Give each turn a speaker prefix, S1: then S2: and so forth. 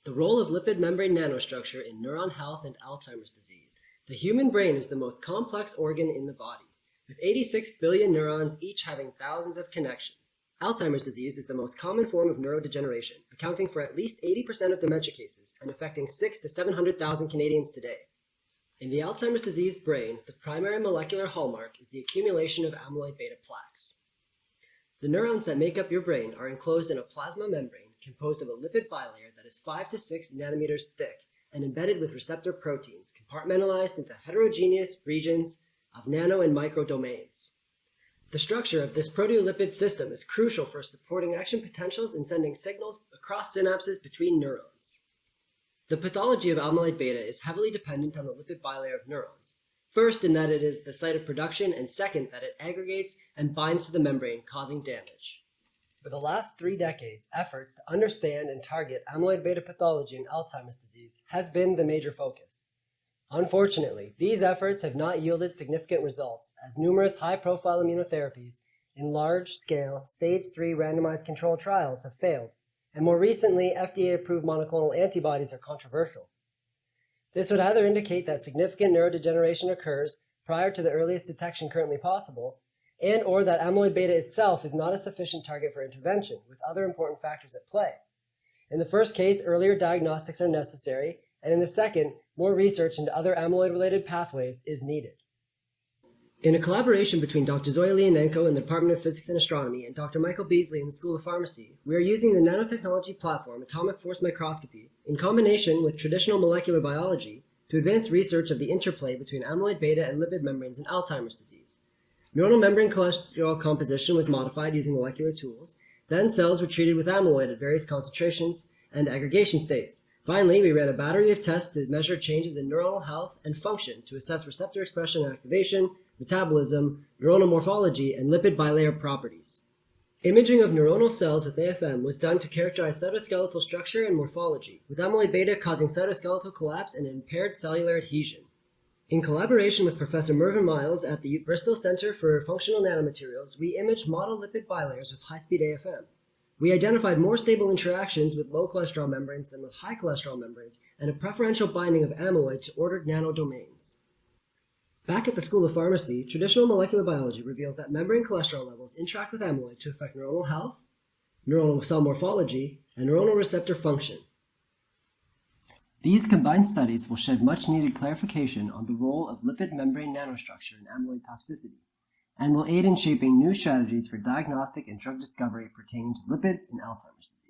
S1: The role of lipid membrane nanostructure in neuron health and Alzheimer's disease. The human brain is the most complex organ in the body, with 86 billion neurons each having thousands of connections. Alzheimer's disease is the most common form of neurodegeneration, accounting for at least 80% of dementia cases and affecting 600,000 to 700,000 Canadians today. In the Alzheimer's disease brain, the primary molecular hallmark is the accumulation of amyloid-β plaques. The neurons that make up your brain are enclosed in a plasma membrane composed of a lipid bilayer that is 5 to 6 nanometers thick and embedded with receptor proteins compartmentalized into heterogeneous regions of nano and micro domains. The structure of this proteolipid system is crucial for supporting action potentials and sending signals across synapses between neurons. The pathology of amyloid-β is heavily dependent on the lipid bilayer of neurons. First, in that it is the site of production, and second, that it aggregates and binds to the membrane, causing damage. For the last 3 decades, efforts to understand and target amyloid-β pathology in Alzheimer's disease has been the major focus. Unfortunately, these efforts have not yielded significant results, as numerous high-profile immunotherapies in large-scale, stage 3 randomized controlled trials have failed, and more recently, FDA-approved monoclonal antibodies are controversial. This would either indicate that significant neurodegeneration occurs prior to the earliest detection currently possible, and or that amyloid-β itself is not a sufficient target for intervention, with other important factors at play. In the first case, earlier diagnostics are necessary, and in the second, more research into other amyloid-related pathways is needed. In a collaboration between Dr. Zoya Leonenko in the Department of Physics and Astronomy and Dr. Michael Beasley in the School of Pharmacy, we are using the nanotechnology platform atomic force microscopy in combination with traditional molecular biology to advance research of the interplay between amyloid-β and lipid membranes in Alzheimer's disease. Neuronal membrane cholesterol composition was modified using molecular tools. Then cells were treated with amyloid at various concentrations and aggregation states. Finally, we ran a battery of tests to measure changes in neuronal health and function to assess receptor expression and activation, metabolism, neuronal morphology, and lipid bilayer properties. Imaging of neuronal cells with AFM was done to characterize cytoskeletal structure and morphology, with amyloid-β causing cytoskeletal collapse and impaired cellular adhesion. In collaboration with Professor Mervyn Miles at the Bristol Center for Functional Nanomaterials, we imaged model lipid bilayers with high-speed AFM. We identified more stable interactions with low cholesterol membranes than with high cholesterol membranes, and a preferential binding of amyloid to ordered nanodomains. Back at the School of Pharmacy, traditional molecular biology reveals that membrane cholesterol levels interact with amyloid to affect neuronal health, neuronal cell morphology, and neuronal receptor function. These combined studies will shed much-needed clarification on the role of lipid membrane nanostructure in amyloid toxicity, and will aid in shaping new strategies for diagnostic and drug discovery pertaining to lipids in Alzheimer's disease.